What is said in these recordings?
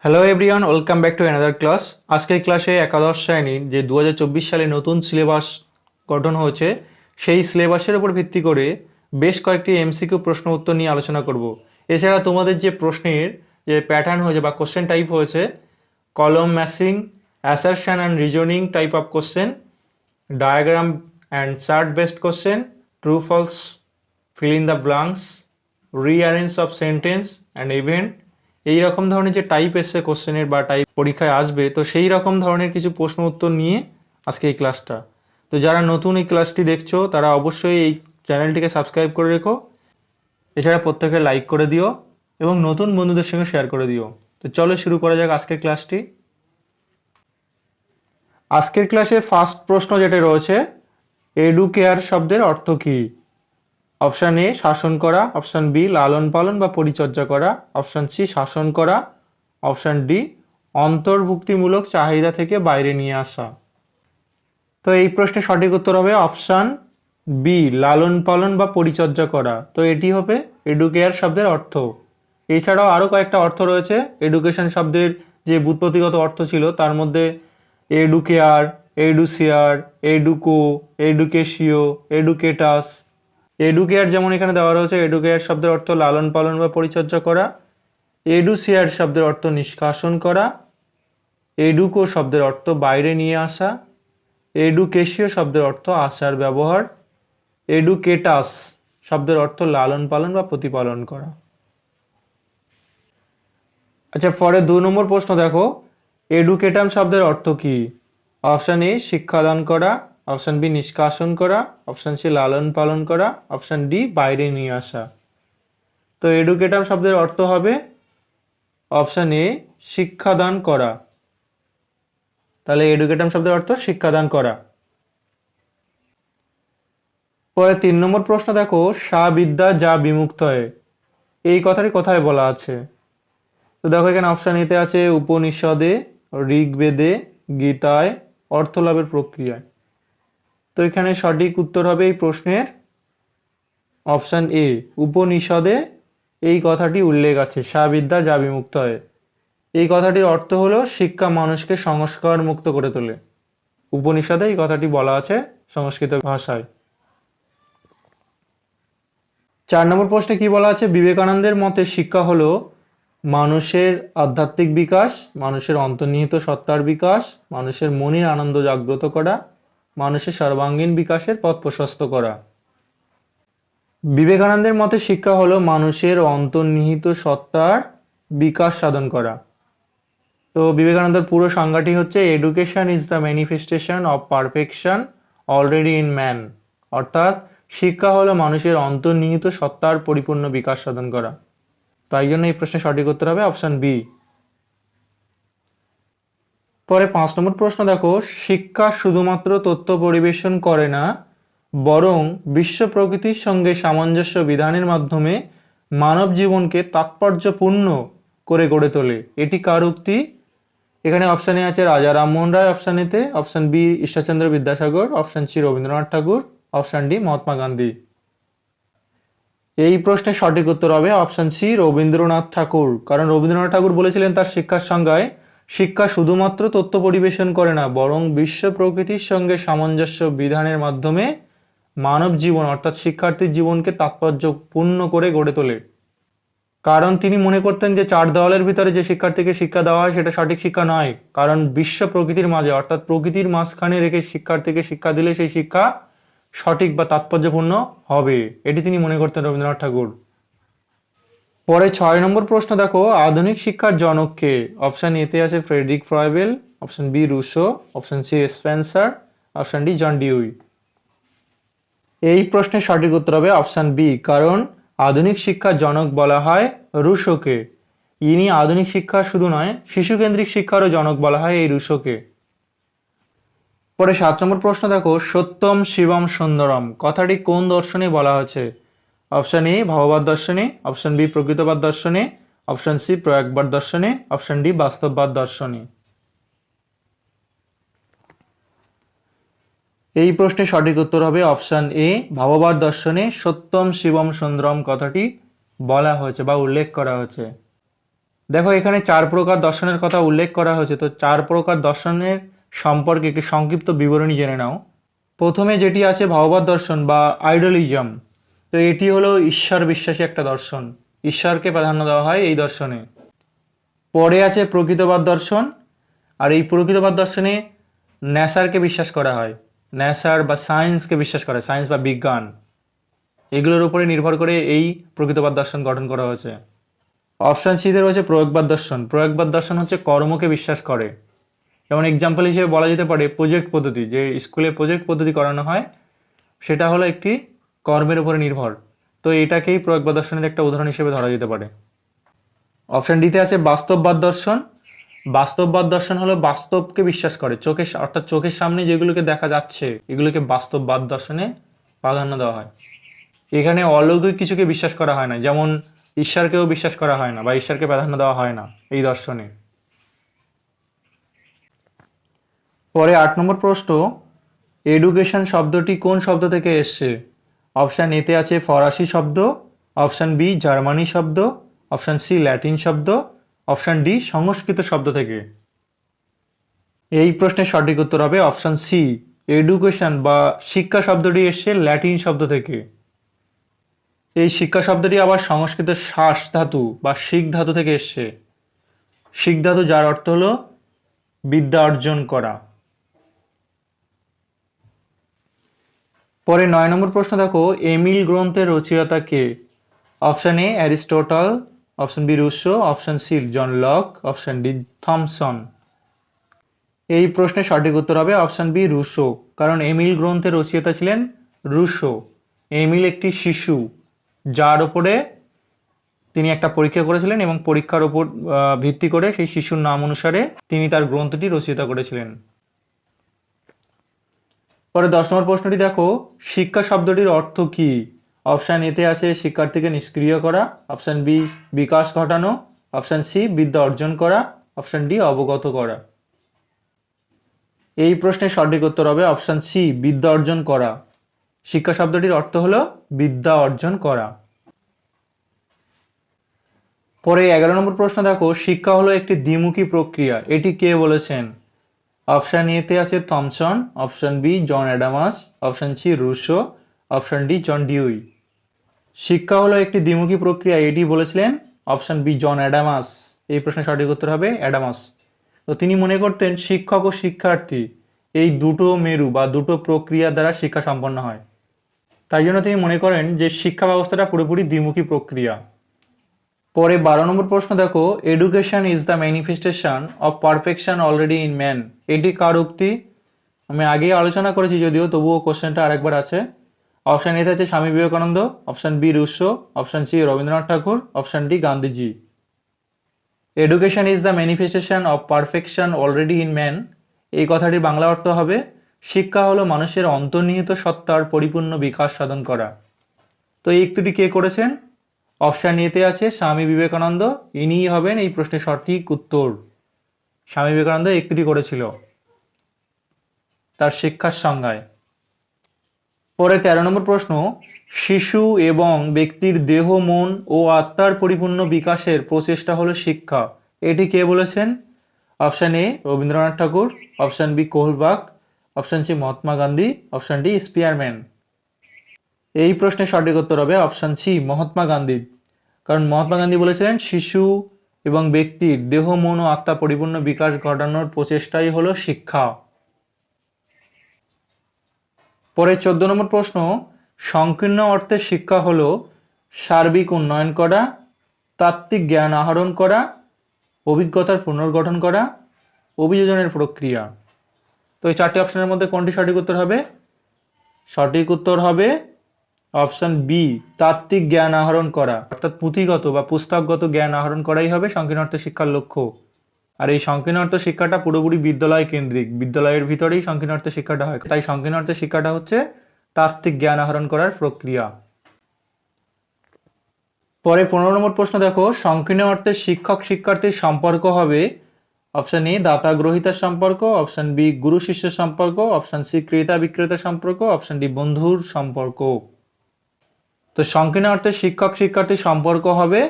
Hello everyone, welcome back to another class. আজকের ক্লাসে একাদশ শ্রেণীর যে 2024 সালে নতুন সিলেবাস গঠন হয়েছে সেই সিলেবাসের উপর ভিত্তি করে বেশ কয়েকটি এমসিকিউ প্রশ্ন উত্তর নিয়ে আলোচনা করব। এছাড়া তোমাদের যে প্রশ্নের যে প্যাটার্ন হয়েছে বা কোশ্চেন টাইপ হয়েছে, column matching, assertion and reasoning type of question, diagram and chart based question, true false, fill in the blanks, rearrange of sentence and event, এই রকম ধরনের যে টাইপ এসছে কোশ্চেনের বা টাইপ পরীক্ষায় আসবে, তো সেই রকম ধরনের কিছু প্রশ্ন উত্তর নিয়ে আজকে এই ক্লাসটা। তো যারা নতুন এই ক্লাসটি দেখছো তারা অবশ্যই এই চ্যানেলটিকে সাবস্ক্রাইব করে রেখো। এছাড়া প্রত্যেকে লাইক করে দিও এবং নতুন বন্ধুদের সঙ্গে শেয়ার করে দিও। তো চলো শুরু করা যাক আজকের ক্লাসটি। আজকের ক্লাসে ফার্স্ট প্রশ্ন যেটা রয়েছে, এডুকেয়ার শব্দের অর্থ কী? অপশান এ শাসন করা, অপশান বি লালন পালন বা পরিচর্যা করা, অপশান সি শাসন করা, অপশান ডি অন্তর্ভুক্তিমূলক চাহিদা থেকে বাইরে নিয়ে আসা। তো এই প্রশ্নের সঠিক উত্তর হবে অপশান বি লালন পালন বা পরিচর্যা করা। তো এটি হবে এডুকেয়ার শব্দের অর্থ। এছাড়াও আরও কয়েকটা অর্থ রয়েছে। এডুকেশন শব্দের যে ব্যুৎপত্তিগত অর্থ ছিল তার মধ্যে এডুকেয়ার, এডুসিয়ার, এডুকো, এডুকেশিও, এডুকেটাস। এডুকেয়ার যেমন এখানে দেওয়া রয়েছে, এডুকেয়ার শব্দের অর্থ লালন পালন বা পরিচর্যা করা। এডুসিয়ার শব্দের অর্থ নিষ্কাশন করা। এডুকো শব্দের অর্থ বাইরে নিয়ে আসা। এডুকেশীয় শব্দের অর্থ আশার ব্যবহার। এডুকেটাস শব্দের অর্থ লালন পালন বা প্রতিপালন করা। আচ্ছা, পরে 2 নম্বর প্রশ্ন দেখো, এডুকেটাম শব্দের অর্থ কি? অপশান এ শিক্ষাদান করা, অপশান বি নিষ্কাশন করা, অপশান সি লালন পালন করা, অপশান ডি বাইরে নিয়ে আসা। তো এডুকেটাম শব্দের অর্থ হবে অপশান এ শিক্ষাদান করা। তাহলে এডুকেটাম শব্দের অর্থ শিক্ষাদান করা। পরে 3 নম্বর প্রশ্ন দেখো, সা বিদ্যা যা বিমুক্ত হয়, এই কথাটি কোথায় বলা আছে? তো দেখো এখানে অপশান এতে আছে উপনিষদে, ঋগ্বেদে, গীতায়, অর্থলাভের প্রক্রিয়ায়। তো এখানে সঠিক উত্তর হবে এই প্রশ্নের অপশান এ উপনিষদে এই কথাটি উল্লেখ আছে, সা বিদ্যা যা বিমুক্ত হয়। এই কথাটির অর্থ হলো শিক্ষা মানুষকে সংস্কার মুক্ত করে তোলে। উপনিষদে এই কথাটি বলা আছে সংস্কৃত ভাষায়। 4 নম্বর প্রশ্নে কি বলা আছে? বিবেকানন্দের মতে শিক্ষা হলো মানুষের আধ্যাত্মিক বিকাশ, মানুষের অন্তর্নিহিত সত্তার বিকাশ, মানুষের মনের আনন্দ জাগ্রত করা, মানুষের সর্বাঙ্গীন বিকাশের পথ প্রশস্ত করা। বিবেকানন্দের মতে শিক্ষা হলো মানুষের অন্তর্নিহিত সত্তার বিকাশ সাধন করা। তো বিবেকানন্দের পুরো সংজ্ঞাটি হচ্ছে education is the manifestation of perfection already in man. অর্থাৎ শিক্ষা হলো মানুষের অন্তর্নিহিত সত্তার পরিপূর্ণ বিকাশ সাধন করা। তাই জন্য এই প্রশ্নের সঠিক উত্তর হবে অপশান বি। পরে 5 নম্বর প্রশ্ন দেখো, শিক্ষা শুধুমাত্র তথ্য পরিবেশন করে না, বরং বিশ্ব প্রকৃতির সঙ্গে সামঞ্জস্য বিধানের মাধ্যমে মানব জীবনকে তাৎপর্যপূর্ণ করে গড়ে তোলে। এটি কার উক্তি? এখানে অপশানে আছে রাজা রামমোহন রায় অপশান এতে, option B Ishwarchandra Vidyasagar, option C Rabindranath Thakur, option D Mahatma Gandhi. এই প্রশ্নের সঠিক উত্তর হবে অপশান সি রবীন্দ্রনাথ ঠাকুর। কারণ রবীন্দ্রনাথ ঠাকুর বলেছিলেন তার শিক্ষার সংজ্ঞায়, শিক্ষা শুধুমাত্র তথ্য পরিবেশন করে না, বরং বিশ্ব প্রকৃতির সঙ্গে সামঞ্জস্য বিধানের মাধ্যমে মানব জীবন অর্থাৎ শিক্ষার্থীর জীবনকে তাৎপর্যপূর্ণ করে গড়ে তোলে। কারণ তিনি মনে করতেন যে 4 দেওয়ালের ভিতরে যে শিক্ষার্থীকে শিক্ষা দেওয়া হয় সেটা সঠিক শিক্ষা নয়। কারণ বিশ্ব প্রকৃতির মাঝে অর্থাৎ প্রকৃতির মাঝখানে রেখে শিক্ষার্থীকে শিক্ষা দিলে সেই শিক্ষা সঠিক বা তাৎপর্যপূর্ণ হবে, এটি তিনি মনে করতেন রবীন্দ্রনাথ ঠাকুর। পরে 6 নম্বর প্রশ্ন দেখো, আধুনিক শিক্ষার জনক কে? অপশান এতে আছে Friedrich Froebel, option B Rousseau, option C Spencer, option D John Dewey. এই প্রশ্নের সঠিক উত্তর হবে অপশান বি। কারণ আধুনিক শিক্ষার জনক বলা হয় রুশোকে। ইনি আধুনিক শিক্ষা শুধু নয়, শিশুকেন্দ্রিক শিক্ষারও জনক বলা হয় এই রুশোকে। পরে 7 নম্বর প্রশ্ন দেখো, সত্যম শিবম সুন্দরম কথাটি কোন দর্শনে বলা হয়েছে? অপশান এ ভাববাদ দর্শনে, অপশান বি প্রকৃতবাদ দর্শনে, অপশান সি প্রয়োগবাদ দর্শনে, অপশান ডি বাস্তববাদ দর্শনে। এই প্রশ্নের সঠিক উত্তর হবে অপশান এ ভাববাদ দর্শনে সত্যম শিবম সুন্দরম কথাটি বলা হয়েছে বা উল্লেখ করা হয়েছে। দেখো এখানে 4 প্রকার দর্শনের কথা উল্লেখ করা হয়েছে, তো 4 প্রকার দর্শনের সম্পর্কে একটি সংক্ষিপ্ত বিবরণী জেনে নাও। প্রথমে যেটি আছে ভাববাদ দর্শন বা আইডলিজম, তো এটি হলো ঈশ্বর বিশ্বাসী একটা দর্শন, ঈশ্বরকে প্রাধান্য দেওয়া হয় এই দর্শনে। পরে আছে প্রকৃতবাদ দর্শন, আর এই প্রকৃতবাদ দর্শনে ন্যাচারকে বিশ্বাস করা হয়, ন্যাচার বা সায়েন্সকে বিশ্বাস করা হয়, সায়েন্স বা বিজ্ঞান, এগুলোর উপরে নির্ভর করে এই প্রকৃতবাদ দর্শন গঠন করা হয়েছে। অপশান সিতে রয়েছে প্রয়োগবাদ দর্শন। প্রয়োগবাদ দর্শন হচ্ছে কর্মকে বিশ্বাস করে। যেমন এক্সাম্পল হিসেবে বলা যেতে পারে প্রজেক্ট পদ্ধতি, যে স্কুলে প্রজেক্ট পদ্ধতি করানো হয় সেটা হলো একটি কর্মের উপরে নির্ভর, তো এটাকেই প্রয়োগবাদ দর্শনের একটা উদাহরণ হিসেবে ধরা যেতে পারে। অপশান ডিতে আছে বাস্তববাদ দর্শন। বাস্তববাদ দর্শন হলো বাস্তবকে বিশ্বাস করে, অর্থাৎ চোখের সামনে যেগুলোকে দেখা যাচ্ছে এগুলোকে বাস্তববাদ দর্শনে প্রাধান্য দেওয়া হয়। এখানে অলৌকিক কিছুকে বিশ্বাস করা হয় না, যেমন ঈশ্বরকেও বিশ্বাস করা হয় না বা ঈশ্বরকে প্রাধান্য দেওয়া হয় না এই দর্শনে। পরে 8 নম্বর প্রশ্ন, এডুকেশন শব্দটি কোন শব্দ থেকে এসছে? অপশান এতে আছে ফরাসি শব্দ, অপশান বি জার্মানি শব্দ, অপশান সি ল্যাটিন শব্দ, অপশান ডি সংস্কৃত শব্দ থেকে। এই প্রশ্নের সঠিক উত্তর হবে অপশান সি, এডুকেশন বা শিক্ষা শব্দটি এসছে ল্যাটিন শব্দ থেকে। এই শিক্ষা শব্দটি আবার সংস্কৃতের শ্বাস ধাতু বা শিখ ধাতু থেকে এসছে, শিখ ধাতু যার অর্থ হলো বিদ্যা অর্জন করা। পরে 9 নম্বর প্রশ্ন দেখো, এমিল গ্রন্থের রচয়িতা কে? Option A Aristotle, option B Rousseau, option C John Locke, option D Thomson. এই প্রশ্নের সঠিক উত্তর হবে অপশান বি রুশো, কারণ এমিল গ্রন্থের রচয়িতা ছিলেন রুশো। এমিল একটি শিশু যার উপরে তিনি একটা পরীক্ষা করেছিলেন এবং পরীক্ষার উপর ভিত্তি করে সেই শিশুর নাম অনুসারে তিনি তার গ্রন্থটি রচয়িতা করেছিলেন। পরে 10 নম্বর প্রশ্নটি দেখো, শিক্ষা শব্দটির অর্থ কি? অপশান এতে আছে শিক্ষার্থীকে নিষ্ক্রিয় করা, অপশান বি বিকাশ ঘটানো, অপশান সি বিদ্যা অর্জন করা, অপশান ডি অবগত করা। এই প্রশ্নের সঠিক উত্তর হবে অপশান সি বিদ্যা অর্জন করা। শিক্ষা শব্দটির অর্থ হলো বিদ্যা অর্জন করা। পরে 11 নম্বর প্রশ্ন দেখো, শিক্ষা হলো একটি দ্বিমুখী প্রক্রিয়া, এটি কে বলেছেন? অপশান এতে আছে Thomson, option B John Adams, option C Rousseau, option D John Dewey. শিক্ষা হলো একটি দ্বিমুখী প্রক্রিয়া, এটি বলেছিলেন অপশান বি জন অ্যাডামাস। এই প্রশ্নের সঠিক উত্তর হবে অ্যাডামাস। তো তিনি মনে করতেন শিক্ষক ও শিক্ষার্থী এই দুটো মেরু বা দুটো প্রক্রিয়া দ্বারা শিক্ষা সম্পন্ন হয়, তাই জন্য তিনি মনে করেন যে শিক্ষা ব্যবস্থাটা পুরোপুরি দ্বিমুখী প্রক্রিয়া। পরে 12 নম্বর প্রশ্ন দেখো, education is the manifestation of perfection already in man, এটি কার উক্তি? আমি আগেই আলোচনা করেছি যদিও, তবুও কোশ্চেনটা আরেকবার আছে। অপশান এতে আছে Swami Vivekananda, option B Rousseau, option C Rabindranath Thakur, option D Gandhiji. Education is the manifestation of perfection already in man, এই কথাটির বাংলা অর্থ হবে শিক্ষা হলো মানুষের অন্তর্নিহিত সত্তার পরিপূর্ণ বিকাশ সাধন করা। তো এই উক্তিটি কে করেছেন? অপশান এতে আছে স্বামী বিবেকানন্দ, ইনিই হবেন এই প্রশ্নের সঠিক উত্তর। স্বামী বিবেকানন্দ এই উক্তিটি করেছিল তার শিক্ষার সংজ্ঞায়। পরে 13 নম্বর প্রশ্ন, শিশু এবং ব্যক্তির দেহ মন ও আত্মার পরিপূর্ণ বিকাশের প্রচেষ্টা হলো শিক্ষা, এটি কে বলেছেন? Option A Rabindranath Thakur, option B Kohlberg, option C Mahatma Gandhi, option D Spearman. এই প্রশ্নের সঠিক উত্তর হবে অপশান সি মহাত্মা গান্ধী, কারণ মহাত্মা গান্ধী বলেছিলেন শিশু এবং ব্যক্তির দেহ মন ও আত্মা পরিপূর্ণ বিকাশ ঘটানোর প্রচেষ্টাই হলো শিক্ষা। পরে 14 নম্বর প্রশ্ন, সংকীর্ণ অর্থে শিক্ষা হলো সার্বিক উন্নয়ন করা, তাত্ত্বিক জ্ঞান আহরণ করা, অভিজ্ঞতার পুনর্গঠন করা, অভিযোজনের প্রক্রিয়া। তো এই 4টি অপশনের মধ্যে কোনটি সঠিক উত্তর হবে? সঠিক উত্তর হবে অপশান বি তাত্ত্বিক জ্ঞান আহরণ করা, অর্থাৎ পুঁথিগত বা পুস্তকগত জ্ঞান আহরণ করাই হবে সংকীর্ণ অর্থে শিক্ষার লক্ষ্য। আর এই সংকীর্ণ অর্থ শিক্ষাটা পুরোপুরি বিদ্যালয় কেন্দ্রিক, বিদ্যালয়ের ভিতরেই সংকীর্ণ অর্থে শিক্ষাটা হয়, তাই সংকীর্ণ অর্থে শিক্ষাটা হচ্ছে তাত্ত্বিক জ্ঞান আহরণ করার প্রক্রিয়া। পরে 15 নম্বর প্রশ্ন দেখো, সংকীর্ণ অর্থে শিক্ষক শিক্ষার্থীর সম্পর্ক হবে অপশান এ দাতা গ্রহীতার সম্পর্ক, অপশান বি গুরু শিষ্যের সম্পর্ক, অপশান সি ক্রেতা বিক্রেতার সম্পর্ক, অপশান ডি বন্ধুর সম্পর্ক। তো সংকীর্ণ অর্থে শিক্ষক শিক্ষার্থীর সম্পর্ক হবে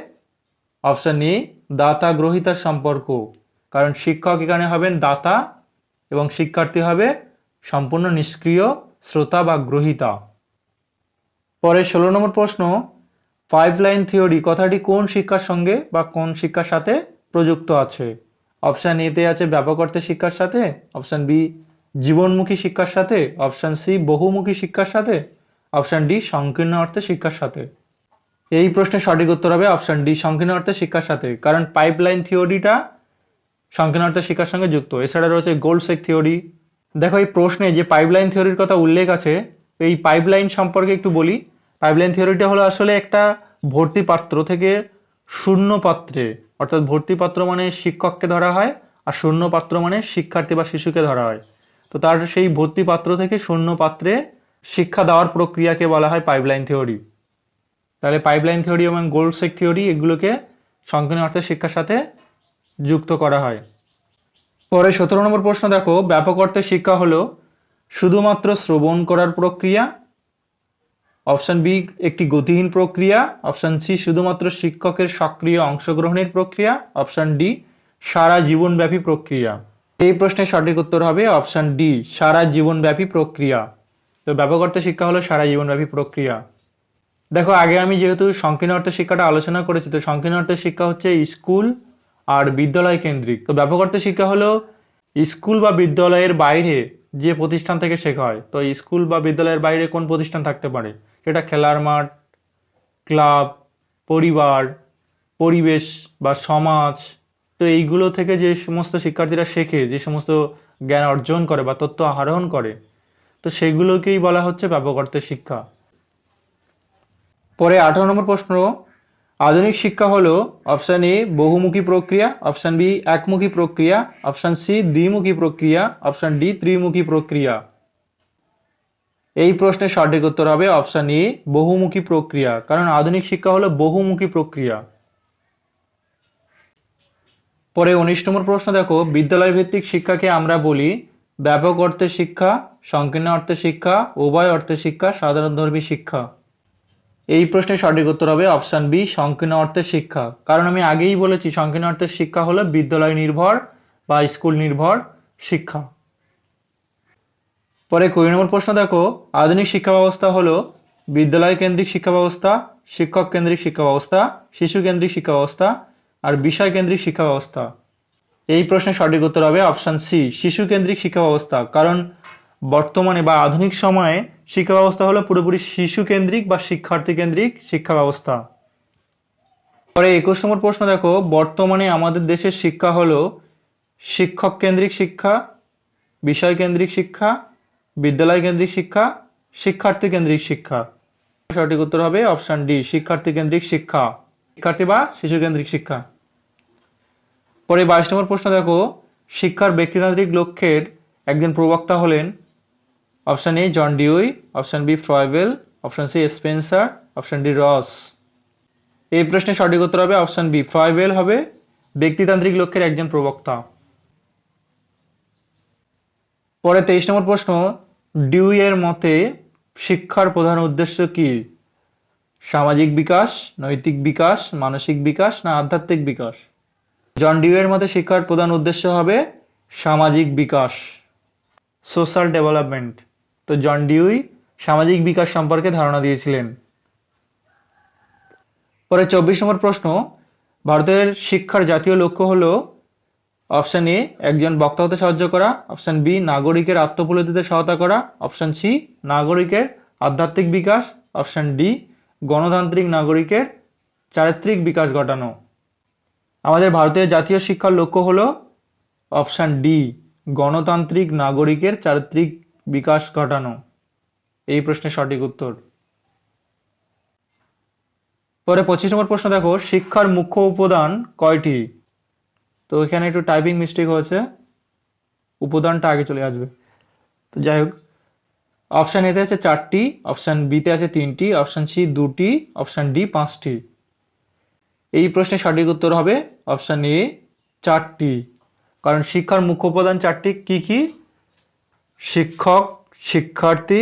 অপশান এ দাতা গ্রহীতার সম্পর্ক, কারণ শিক্ষক এখানে হবেন দাতা এবং শিক্ষার্থী হবে সম্পূর্ণ নিষ্ক্রিয় শ্রোতা বা গ্রহীতা। পরে 16 নম্বর প্রশ্ন, পাইপলাইন থিওরি কথাটি কোন শিক্ষার সঙ্গে বা কোন শিক্ষার সাথে প্রযুক্ত আছে? অপশান এতে আছে ব্যাপক অর্থে শিক্ষার সাথে, অপশান বি জীবনমুখী শিক্ষার সাথে, অপশান সি বহুমুখী শিক্ষার সাথে, অপশান ডি সংকীর্ণ অর্থে শিক্ষার সাথে। এই প্রশ্নের সঠিক উত্তর হবে অপশান ডি সংকীর্ণ অর্থে শিক্ষার সাথে, কারণ পাইপলাইন থিওরিটা সংকীর্ণ অর্থে শিক্ষার সঙ্গে যুক্ত। এছাড়া রয়েছে গোল্ডসেক থিওরি। দেখো এই প্রশ্নে যে পাইপলাইন থিওরির কথা উল্লেখ আছে, এই পাইপলাইন সম্পর্কে একটু বলি। পাইপলাইন থিওরিটা হলো আসলে একটা ভর্তি পাত্র থেকে শূন্য পাত্রে, অর্থাৎ ভর্তি পাত্র মানে শিক্ষককে ধরা হয় আর শূন্য পাত্র মানে শিক্ষার্থী বা শিশুকে ধরা হয়। তো তার সেই ভর্তি পাত্র থেকে শূন্য পাত্রে শিক্ষা দেওয়ার প্রক্রিয়াকে বলা হয় পাইপলাইন থিওরি। তাহলে পাইপলাইন থিওরি এবং গোল্ডসেক থিওরি এগুলোকে সংকীর্ণ অর্থে শিক্ষার সাথে যুক্ত করা হয়। পরে 17 নম্বর প্রশ্ন দেখো, ব্যাপক অর্থে শিক্ষা হলো শুধুমাত্র শ্রবণ করার প্রক্রিয়া, অপশান বি একটি গতিহীন প্রক্রিয়া, অপশান সি শুধুমাত্র শিক্ষকের সক্রিয় অংশগ্রহণের প্রক্রিয়া, অপশান ডি সারা জীবনব্যাপী প্রক্রিয়া। এই প্রশ্নের সঠিক উত্তর হবে অপশান ডি সারা জীবনব্যাপী প্রক্রিয়া। তো ব্যাপক অর্থে শিক্ষা হলো সারা জীবনব্যাপী প্রক্রিয়া। দেখো আগে আমি যেহেতু সংকীর্ণ অর্থে শিক্ষাটা আলোচনা করেছি, তো সংকীর্ণ অর্থে শিক্ষা হচ্ছে স্কুল আর বিদ্যালয় কেন্দ্রিক। তো ব্যাপক অর্থে শিক্ষা হলো স্কুল বা বিদ্যালয়ের বাইরে যে প্রতিষ্ঠান থেকে শেখা হয়। তো স্কুল বা বিদ্যালয়ের বাইরে কোন প্রতিষ্ঠান থাকতে পারে? সেটা খেলার মাঠ, ক্লাব, পরিবার, পরিবেশ বা সমাজ। তো এইগুলো থেকে যে সমস্ত শিক্ষার্থীরা শেখে, যে সমস্ত জ্ঞান অর্জন করে বা তথ্য আহরণ করে, তো সেগুলোকেই বলা হচ্ছে ব্যাপক অর্থে শিক্ষা। পরে 18 নম্বর প্রশ্ন, আধুনিক শিক্ষা হলো অপশান এ বহুমুখী প্রক্রিয়া, অপশান বি একমুখী প্রক্রিয়া, অপশান সি দ্বিমুখী প্রক্রিয়া, অপশান ডি ত্রিমুখী প্রক্রিয়া। এই প্রশ্নের সঠিক উত্তর হবে অপশান এ বহুমুখী প্রক্রিয়া, কারণ আধুনিক শিক্ষা হলো বহুমুখী প্রক্রিয়া। পরে 19 নম্বর প্রশ্ন দেখো, বিদ্যালয় ভিত্তিক শিক্ষাকে আমরা বলি ব্যাপক অর্থে শিক্ষা, সংকীর্ণ অর্থে শিক্ষা, উভয় অর্থে শিক্ষা, সাধারণধর্মী শিক্ষা। এই প্রশ্নের সঠিক উত্তর হবে অপশান বি সংকীর্ণ অর্থে শিক্ষা, কারণ আমি আগেই বলেছি সংকীর্ণ অর্থের শিক্ষা হলো বিদ্যালয় নির্ভর বা স্কুল নির্ভর শিক্ষা। পরে 20 নম্বর প্রশ্ন দেখো, আধুনিক শিক্ষা ব্যবস্থা হলো বিদ্যালয় কেন্দ্রিক শিক্ষা ব্যবস্থা, শিক্ষক কেন্দ্রিক শিক্ষা ব্যবস্থা, শিশু কেন্দ্রিক শিক্ষা ব্যবস্থা আর বিষয় কেন্দ্রিক শিক্ষা ব্যবস্থা। এই প্রশ্নের সঠিক উত্তর হবে অপশান সি শিশু কেন্দ্রিক শিক্ষা ব্যবস্থা, কারণ বর্তমানে বা আধুনিক সময়ে শিক্ষা ব্যবস্থা হলো পুরোপুরি শিশু কেন্দ্রিক বা শিক্ষার্থী কেন্দ্রিক শিক্ষা ব্যবস্থা। পরে 21 নম্বর প্রশ্ন দেখো, বর্তমানে আমাদের দেশের শিক্ষা হলো শিক্ষক কেন্দ্রিক শিক্ষা, বিষয় কেন্দ্রিক শিক্ষা, বিদ্যালয় কেন্দ্রিক শিক্ষা, শিক্ষার্থী কেন্দ্রিক শিক্ষা। সঠিক উত্তর হবে অপশান ডি শিক্ষার্থী কেন্দ্রিক শিক্ষা, শিক্ষার্থী বা শিশু কেন্দ্রিক শিক্ষা। পরে 22 নম্বর প্রশ্ন দেখো, শিক্ষার ব্যক্তিতান্ত্রিক লক্ষ্যের একজন প্রবক্তা হলেন option A John Dewey, option B Froebel, option C Spencer, option D Ross. এই প্রশ্নের সঠিক উত্তর হবে অপশান বি ফ্রয়েবেল হবে ব্যক্তিতান্ত্রিক লক্ষ্যের একজন প্রবক্তা। পরে 23 নম্বর প্রশ্ন, ডিউই এর মতে শিক্ষার প্রধান উদ্দেশ্য কি? সামাজিক বিকাশ, নৈতিক বিকাশ, মানসিক বিকাশ না আধ্যাত্মিক বিকাশ? জন ডিউই এর মতে শিক্ষার প্রধান উদ্দেশ্য হবে সামাজিক বিকাশ, সোশ্যাল ডেভেলপমেন্ট। তো জন ডিউই সামাজিক বিকাশ সম্পর্কে ধারণা দিয়েছিলেন। পরে 24 নম্বর প্রশ্ন, ভারতের শিক্ষার জাতীয় লক্ষ্য হলো অপশান এ একজন বক্তা হতে সাহায্য করা, অপশান বি নাগরিকের আত্মোপলব্ধিতে সহায়তা করা, অপশান সি নাগরিকের আধ্যাত্মিক বিকাশ, অপশান ডি গণতান্ত্রিক নাগরিকের চারিত্রিক বিকাশ ঘটানো। আমাদের ভারতের জাতীয় শিক্ষার লক্ষ্য হলো অপশান ডি গণতান্ত্রিক নাগরিকের চারিত্রিক বিকাশ ঘটানো। এই প্রশ্নের সঠিক উত্তর। পরে 25 নম্বর প্রশ্ন দেখো, শিক্ষার মুখ্য উপাদান কয়টি? তো এখানে একটু টাইপিং মিস্টেক হয়েছে, উপাদানটা আগে চলে আসবে। তো যাই হোক, অপশান এতে আছে 4টি, অপশান বিতে আছে 3টি, অপশান সি 2টি, অপশান ডি 5টি। এই প্রশ্নের সঠিক উত্তর হবে অপশান এ 4টি, কারণ শিক্ষার মুখ্য উপাদান 4টি। কি কি? শিক্ষক, শিক্ষার্থী,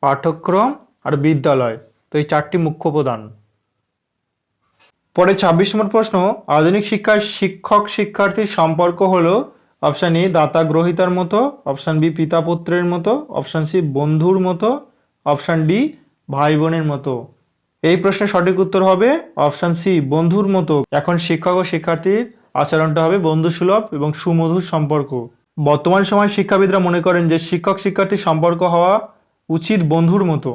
পাঠ্যক্রম আর বিদ্যালয়। তো এই 4টি মুখ্য উপাদান। পরে 26 নম্বর প্রশ্ন, আধুনিক শিক্ষায় শিক্ষক শিক্ষার্থীর সম্পর্ক হলো অপশান এ দাতা গ্রহীতার মতো, অপশান বি পিতা পুত্রের মতো, অপশান সি বন্ধুর মতো, অপশান ডি ভাই বোনের মতো। এই প্রশ্নের সঠিক উত্তর হবে অপশান সি বন্ধুর মতো। এখন শিক্ষক ও শিক্ষার্থীর আচরণটা হবে বন্ধুসুলভ এবং সুমধুর সম্পর্ক। বর্তমান সময়ে শিক্ষাবিদরা মনে করেন যে শিক্ষক শিক্ষার্থীর সম্পর্ক হওয়া উচিত বন্ধুর মতো।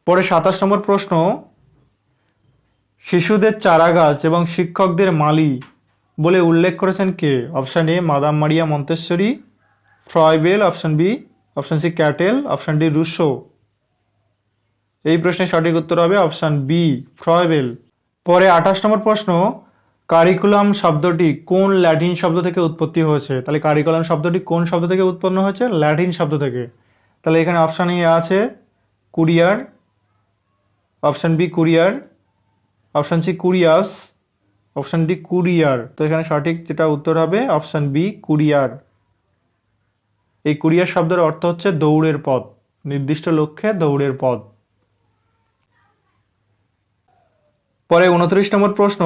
পরে 27 নম্বর প্রশ্ন, শিশুদের চারাগাছ এবং শিক্ষকদের মালি বলে উল্লেখ করেছেন কে? Option A madam Maria Montessori, Froebel, option B, option C Cattell, option D Rousseau. এই প্রশ্নের সঠিক উত্তর হবে অপশান বি ফ্রয়বেল। পরে 28 নম্বর প্রশ্ন, কারিকুলাম শব্দটি কোন ল্যাটিন শব্দ থেকে উৎপত্তি হয়েছে? তাহলে কারিকুলাম শব্দটি কোন শব্দ থেকে উৎপন্ন হয়েছে? ল্যাটিন শব্দ থেকে। তাহলে এখানে অপশান এ আছে courier, option B courier, option C curious, option D courier. তো এখানে সঠিক যেটা উত্তর হবে অপশান বি কুরিয়ার। এই কুরিয়ার শব্দের অর্থ হচ্ছে দৌড়ের পথ, নির্দিষ্ট লক্ষ্যে দৌড়ের পথ। পরে 29 নম্বর প্রশ্ন,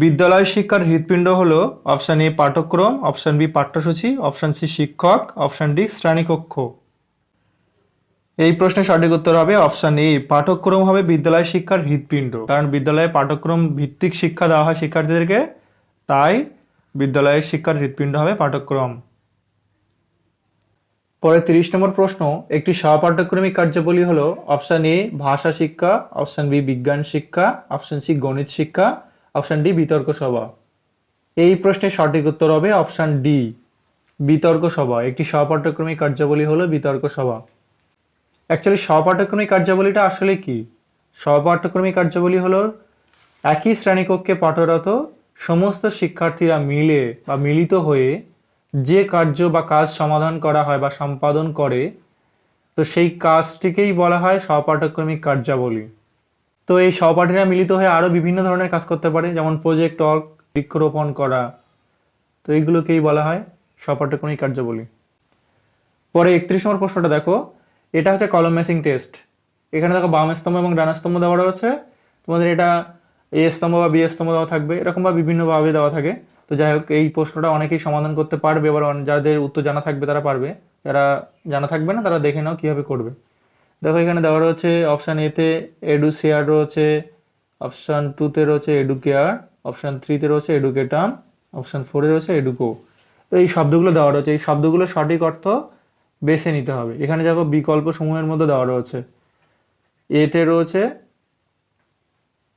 বিদ্যালয় শিক্ষার হৃৎপিণ্ড হলো অপশান এ পাঠ্যক্রম, অপশান বি পাঠ্যসূচি, অপশান সি শিক্ষক, অপশান ডি শ্রেণীকক্ষ। এই প্রশ্নের সঠিক উত্তর হবে অপশান এ পাঠ্যক্রম হবে বিদ্যালয় শিক্ষার হৃৎপিণ্ড। কারণ বিদ্যালয়ে পাঠ্যক্রম ভিত্তিক শিক্ষা দেওয়া হয় শিক্ষার্থীদেরকে, তাই বিদ্যালয়ের শিক্ষার হৃৎপিণ্ড হবে পাঠ্যক্রম। পরে 30 নম্বর প্রশ্ন, একটি সহপাঠ্যক্রমিক কার্যাবলী হলো অপশান এ ভাষা শিক্ষা, অপশান বি বিজ্ঞান শিক্ষা, অপশান সি গণিত শিক্ষা, অপশান ডি বিতর্ক সভা। এই প্রশ্নের সঠিক উত্তর হবে অপশান ডি বিতর্ক সভা। একটি সহপাঠ্যক্রমিক কার্যাবলী হলো বিতর্ক সভা। অ্যাকচুয়ালি সহপাঠ্যক্রমিক কার্যাবলীটা আসলে কি? সহপাঠ্যক্রমিক কার্যাবলী হলো একই শ্রেণীকক্ষে পাঠরত সমস্ত শিক্ষার্থীরা মিলে বা মিলিত হয়ে যে কার্য বা কাজ সমাধান করা হয় বা সম্পাদন করে, তো সেই কাজটিকেই বলা হয় সহপাঠ্যক্রমিক কার্যাবলী। তো এই সহপাঠীরা মিলিত হয়ে আরও বিভিন্ন ধরনের কাজ করতে পারে, যেমন প্রজেক্ট ওয়ার্ক, বৃক্ষরোপণ করা, তো এইগুলোকেই বলা হয় সহপাঠ্যক্রমিক কার্যাবলী। পরে 31 নম্বর প্রশ্নটা দেখো, এটা হচ্ছে কলম ম্যাচিং টেস্ট। এখানে দেখো বাম স্তম্ভ এবং ডান স্তম্ভ দেওয়া রয়েছে, তোমাদের এটা এ স্তম্ভ বা বি স্তম্ভ দেওয়া থাকবে, এরকমভাবে বিভিন্নভাবে দেওয়া থাকে। তো যাই হোক, এই প্রশ্নটা অনেকেই সমাধান করতে পারবে, এবার যাদের উত্তর জানা থাকবে তারা পারবে, যারা জানা থাকবে না তারা দেখে নাও কীভাবে করবে। দেখো এখানে দেওয়া রয়েছে অপশান এতে এডু শেয়ার রয়েছে, অপশান 2তে রয়েছে এডু কেয়ার, অপশান 3তে রয়েছে এডুকেটাম, অপশান 4-এ রয়েছে এডুকো। তো এই শব্দগুলো দেওয়া রয়েছে, এই শব্দগুলোর সঠিক অর্থ বেছে নিতে হবে। এখানে দেখো বিকল্প সমূহের মধ্যে দেওয়া রয়েছে, এতে রয়েছে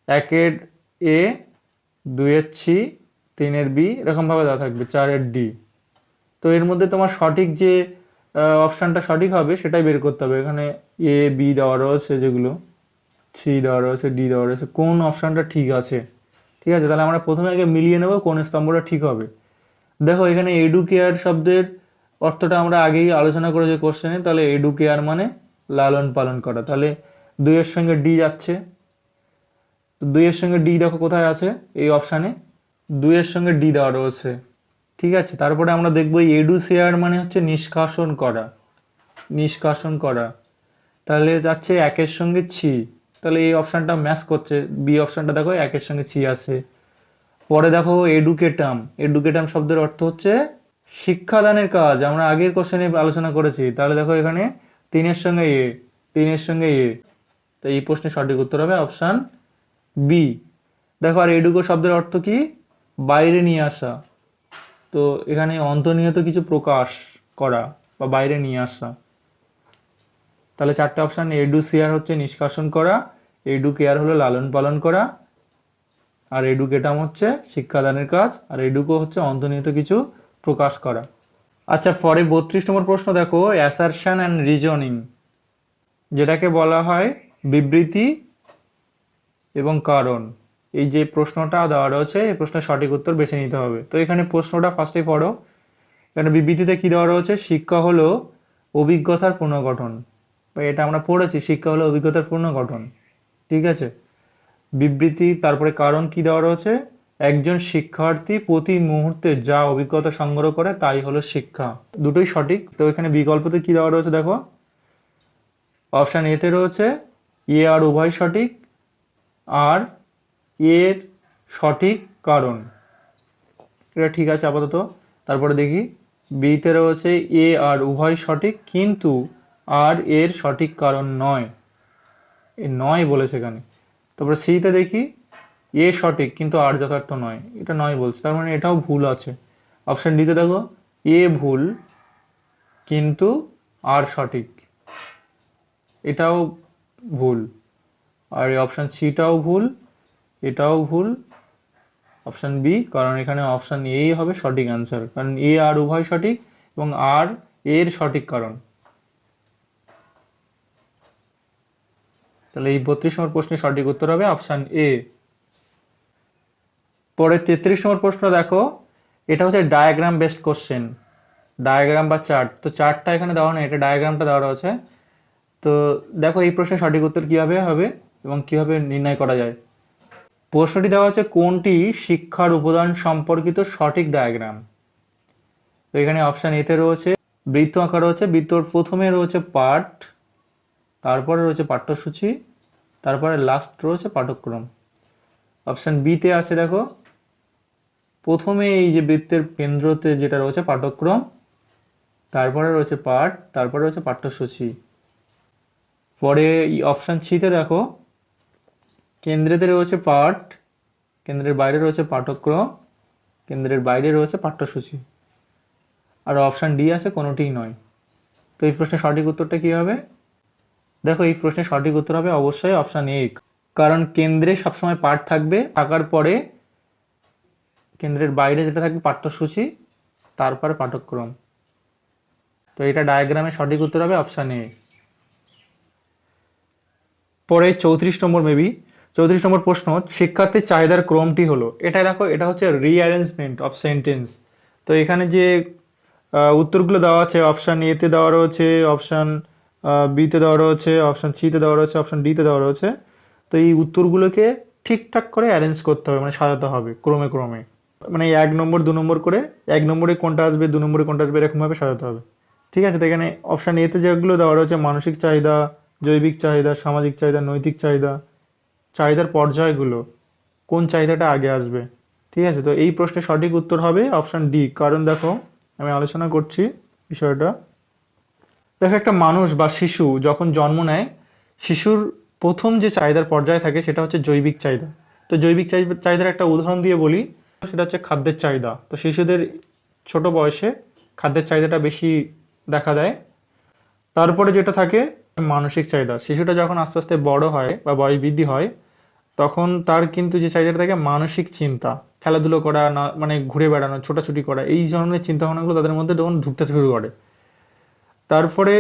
1-এর এ, 2-এর সি, 3-এর বি, এরকমভাবে দেওয়া থাকবে, 4-এর ডি। তো এর মধ্যে তোমার সঠিক যে অপশানটা সঠিক হবে সেটাই বের করতে হবে। এখানে এ বি দেওয়া রয়েছে, যেগুলো সি দেওয়া রয়েছে, ডি দেওয়া রয়েছে, কোন অপশানটা ঠিক আছে? ঠিক আছে, তাহলে আমরা প্রথমে আগে মিলিয়ে নেব কোন স্তম্ভটা ঠিক হবে। দেখো এখানে এডুকেয়ার শব্দের অর্থটা আমরা আগেই আলোচনা করেছি কোশ্চেনে, তাহলে এডুকেয়ার মানে লালন পালন করা, তাহলে 2-এর সঙ্গে ডি যাচ্ছে। তো 2-এর সঙ্গে ডি দেখো কোথায় আছে, এই অপশানে 2-এর সঙ্গে ডি দেওয়া রয়েছে। ঠিক আছে, তারপরে আমরা দেখবো এডুসেয়ার মানে হচ্ছে নিষ্কাশন করা, নিষ্কাশন করা, তাহলে যাচ্ছে 1-এর সঙ্গে ছি, তাহলে এই অপশানটা ম্যাচ করছে, বি অপশানটা দেখো 1-এর সঙ্গে ছি আছে। পরে দেখো এডুকেটাম, এডুকেটাম শব্দের অর্থ হচ্ছে শিক্ষাদানের কাজ, আমরা আগের কোশ্চেনে আলোচনা করেছি। তাহলে দেখো এখানে 3-এর সঙ্গে এ, 3-এর সঙ্গে এ, তো এই প্রশ্নের সঠিক উত্তর হবে অপশান বি। দেখো আর এডুকো শব্দের অর্থ কি? বাইরে নিয়ে আসা, তো এখানে অন্তর্নিহিত কিছু প্রকাশ করা বা বাইরে নিয়ে আসা। তাহলে 4টে অপশান, এডুসিয়ার হচ্ছে নিষ্কাশন করা, এডুকেয়ার হলো লালন পালন করা, আর এডুকেটাম হচ্ছে শিক্ষাদানের কাজ, আর এডুকো হচ্ছে অন্তর্নিহিত কিছু প্রকাশ করা। আচ্ছা, পরে 32 নম্বর প্রশ্ন দেখো, অ্যাসারশন অ্যান্ড রিজনিং, যেটাকে বলা হয় বিবৃতি এবং কারণ। এই যে প্রশ্নটা দেওয়া রয়েছে, এই প্রশ্নের সঠিক উত্তর বেছে নিতে হবে। তো এখানে প্রশ্নটা ফার্স্টেই পড়ো। এখানে বিবৃতিতে কী দেওয়া রয়েছে? শিক্ষা হলো অভিজ্ঞতার পুনর্গঠন, বা এটা আমরা পড়েছি, শিক্ষা হলো অভিজ্ঞতার পুনর্গঠন। ঠিক আছে, বিবৃতি তারপরে কারণ কি দেওয়া রয়েছে? একজন শিক্ষার্থী প্রতি মুহূর্তে যা অভিজ্ঞতা সংগ্রহ করে তাই হলো শিক্ষা। দুটোই সঠিক। তো এখানে বিকল্পতে কি দেওয়া রয়েছে দেখো, অপশান এতে রয়েছে এ আর উভয় সঠিক, আর এর সঠিক কারণ। এটা ঠিক আছে আপাতত। তারপরে দেখি বিতে রয়েছে এ আর উভয় সঠিক কিন্তু আর এর সঠিক কারণ নয়, এ নয় বলেছে এখানে। তারপরে সিতে দেখি এ সঠিক কিন্তু আর যথার্থ নয়, এটা নয় বলছে, তার মানে এটাও ভুল আছে। অপশান ডিতে দেখো এ ভুল কিন্তু আর সঠিক, এটাও ভুল। আর এই অপশান সিটাও ভুল, এটাও ভুল। অপশান বি, কারণ এখানে অপশান এই হবে সঠিক অ্যান্সার, কারণ এ আর উভয় সঠিক এবং আর এর সঠিক কারণ। তাহলে এই 32 নম্বর প্রশ্নের সঠিক উত্তর হবে অপশান এ। পরে 33 নম্বর প্রশ্ন দেখো, এটা হচ্ছে ডায়াগ্রাম বেসড কোশ্চেন, ডায়াগ্রাম বা চার্ট। তো চার্টটা এখানে দেওয়া নেই, এটা ডায়াগ্রামটা দেওয়া রয়েছে। তো দেখো এই প্রশ্নের সঠিক উত্তর কীভাবে হবে এবং কীভাবে নির্ণয় করা যায়। প্রশ্নটি দেওয়া হচ্ছে কোনটি শিক্ষার উপাদান সম্পর্কিত সঠিক ডায়াগ্রাম। তো এখানে অপশান এতে রয়েছে বৃত্ত আঁকা রয়েছে, বৃত্তর প্রথমে রয়েছে পাঠ, তারপরে রয়েছে পাঠ্যসূচি, তারপরে লাস্ট রয়েছে পাঠ্যক্রম। অপশান বিতে আছে দেখো প্রথমে এই যে বৃত্তের কেন্দ্রতে যেটা রয়েছে পাঠ্যক্রম, তারপরে রয়েছে পাঠ, তারপরে রয়েছে পাঠ্যসূচি। পরে অপশান সিতে দেখো কেন্দ্রেতে রয়েছে পাঠ, কেন্দ্রের বাইরে রয়েছে পাঠ্যক্রম, কেন্দ্রের বাইরে রয়েছে পাঠ্যসূচি। আর অপশান ডি আছে কোনোটিই নয়। তো এই প্রশ্নের সঠিক উত্তরটা কী হবে? দেখো এই প্রশ্নের সঠিক উত্তর হবে অবশ্যই অপশান এ, কারণ কেন্দ্রে সবসময় পাঠ থাকবে, থাকার পরে কেন্দ্রের বাইরে যেটা থাকবে পাঠ্যসূচি, তারপরে পাঠ্যক্রম। তো এটা ডায়াগ্রামের সঠিক উত্তর হবে অপশান এ। পরে 34 নম্বর 34 নম্বর প্রশ্ন, শিক্ষার্থীর চাহিদার ক্রমটি হলো, এটা দেখো এটা হচ্ছে রিঅ্যারেঞ্জমেন্ট অফ সেন্টেন্স। তো এখানে যে উত্তরগুলো দেওয়া আছে অপশান এতে দেওয়া রয়েছে, অপশান বিতে দেওয়া রয়েছে, অপশান সিতে দেওয়া রয়েছে, অপশান ডিতে দেওয়া রয়েছে। তো এই উত্তরগুলোকে ঠিকঠাক করে অ্যারেঞ্জ করতে হবে, মানে সাজাতে হবে ক্রমে ক্রমে, মানে 1 নম্বর 2 নম্বর করে, 1 নম্বরে কোনটা আসবে 2 নম্বরে কোনটা আসবে এরকমভাবে সাজাতে হবে। ঠিক আছে? তো এখানে অপশান এতে যেগুলো দেওয়া রয়েছে মানসিক চাহিদা, জৈবিক চাহিদা, সামাজিক চাহিদা, নৈতিক চাহিদা, চাহিদার পর্যায়গুলো কোন চাহিদাটা আগে আসবে। ঠিক আছে? তো এই প্রশ্নের সঠিক উত্তর হবে অপশান ডি, কারণ দেখো আমি আলোচনা করছি বিষয়টা। দেখো একটা মানুষ বা শিশু যখন জন্ম নেয়, শিশুর প্রথম যে চাহিদার পর্যায়ে থাকে সেটা হচ্ছে জৈবিক চাহিদা। তো জৈবিক চাহিদার একটা উদাহরণ দিয়ে বলি, সেটা হচ্ছে খাদ্যের চাহিদা। তো শিশুদের ছোট বয়সে খাদ্যের চাহিদাটা বেশি দেখা দেয়। তারপরে যেটা থাকে মানসিক চাহিদা, শিশুটা যখন আস্তে আস্তে বড় হয় বা বয়স বৃদ্ধি হয় তখন তার কিন্তু যে চাহিদাটা থাকে মানসিক চিন্তা, খেলাধুলো করা, না মানে ঘুরে বেড়ানো, ছোটাছুটি করা, এই ধরনের চিন্তাভাবনাগুলো তাদের মধ্যে তখন ঢুকতে শুরু করে। তারপরে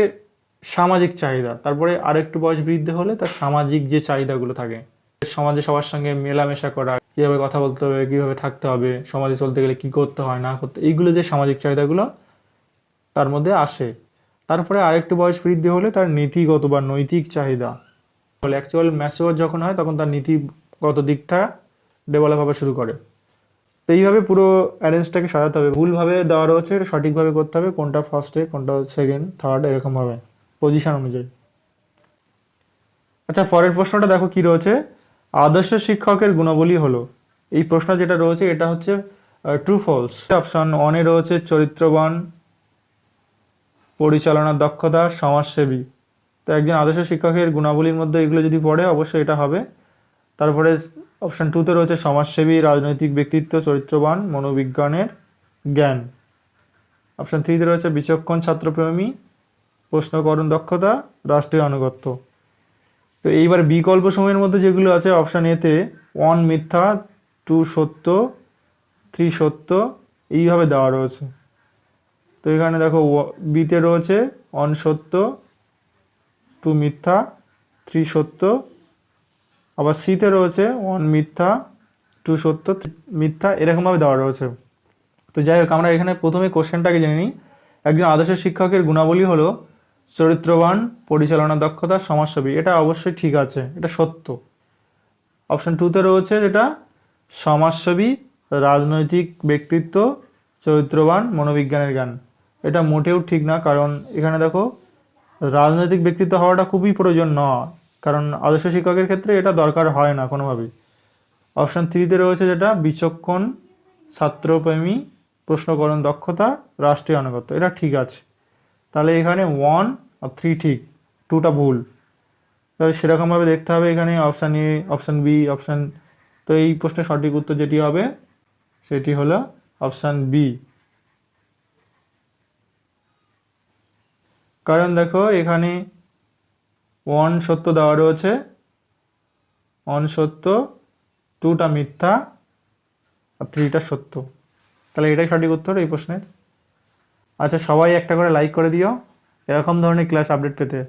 সামাজিক চাহিদা, তারপরে আরেকটু বয়স বৃদ্ধি হলে তার সামাজিক যে চাহিদাগুলো থাকে, সমাজে সবার সঙ্গে মেলামেশা করা, কীভাবে কথা বলতে হবে, কীভাবে থাকতে হবে, সমাজে চলতে গেলে কী করতে হয় না করতে, এইগুলো যে সামাজিক চাহিদাগুলো তার মধ্যে আসে। তারপরে আরেকটু বয়স বৃদ্ধি হলে তার নীতিগত বা নৈতিক চাহিদা, অ্যাকচুয়াল ম্যাচিওর যখন হয় তখন তার নীতিগত দিকটা ডেভেলপ হওয়া শুরু করে। তো এইভাবে পুরো অ্যারেঞ্জটাকে সাজাতে হবে, ভুলভাবে দেওয়া রয়েছে এটা সঠিকভাবে করতে হবে, কোনটা ফার্স্টে কোনটা সেকেন্ড থার্ড এরকমভাবে পজিশন অনুযায়ী। আচ্ছা পরের প্রশ্নটা দেখো কি রয়েছে, আদর্শ শিক্ষকের গুণাবলী হলো, এই প্রশ্ন যেটা রয়েছে এটা হচ্ছে ট্রু ফলস। অপশান ওয়ানে রয়েছে চরিত্রবান, পরিচালনার দক্ষতা, সমাজসেবী। তো একজন আদর্শ শিক্ষকের গুণাবলীর মধ্যে এগুলো যদি পড়ে অবশ্যই এটা হবে। তারপরে অপশান টুতে রয়েছে সমাজসেবী, রাজনৈতিক ব্যক্তিত্ব, চরিত্রবান, মনোবিজ্ঞানের জ্ঞান। অপশান থ্রিতে রয়েছে বিচক্ষণ, ছাত্রপ্রেমী, প্রশ্নকরণ দক্ষতা, রাষ্ট্রীয় আনুগত্য। তো এইবার বিকল্প সময়ের মধ্যে যেগুলো আছে অপশান এতে 1 মিথ্যা, 2 সত্য, 3 সত্য, এইভাবে দেওয়া রয়েছে। তো এখানে দেখো বিতে রয়েছে 1 সত্য, 2 মিথ্যা, 3 সত্য, আবার সিতে রয়েছে 1 মিথ্যা, 2 সত্য, মিথ্যা, এরকমভাবে দেওয়া রয়েছে। তো যাই হোক আমরা এখানে প্রথমে কোশ্চেনটাকে জেনে নিই। একজন আদর্শ শিক্ষকের গুণাবলী হলো চরিত্রবান, পরিচালনা দক্ষতা, সমাজসেবী। এটা অবশ্যই ঠিক আছে, এটা সত্য। অপশান টুতে রয়েছে যেটা সমাজসেবী, রাজনৈতিক ব্যক্তিত্ব, চরিত্রবান, মনোবিজ্ঞানের জ্ঞান। এটা মোটেও ঠিক না, কারণ এখানে দেখো রাজনৈতিক ব্যক্তিত্ব হওয়াটা খুবই প্রয়োজন নয়, কারণ আদর্শ শিক্ষকের ক্ষেত্রে এটা দরকার হয় না কোনোভাবেই। অপশান 3-তে রয়েছে যেটা বিচক্ষণ, ছাত্রপ্রেমী, প্রশ্নকরণ দক্ষতা, রাষ্ট্রীয় আনুগত্য। এটা ঠিক আছে। তাহলে এখানে 1 আর 3 ঠিক, 2টা ভুল। তাহলে সেরকমভাবে দেখতে হবে এখানে option A, option B, option, তো এই প্রশ্নের সঠিক উত্তর যেটি হবে সেটি হলো অপশান বি। কারণ দেখো এখানে 1 সত্য দেওয়া রয়েছে, 1 সত্য, 2টা মিথ্যা আর 3টা সত্য। তাহলে এটাই সঠিক উত্তর এই প্রশ্নের। আচ্ছা, সবাই একটা করে লাইক করে দিও এরকম ধরনের ক্লাস আপডেট পেতে।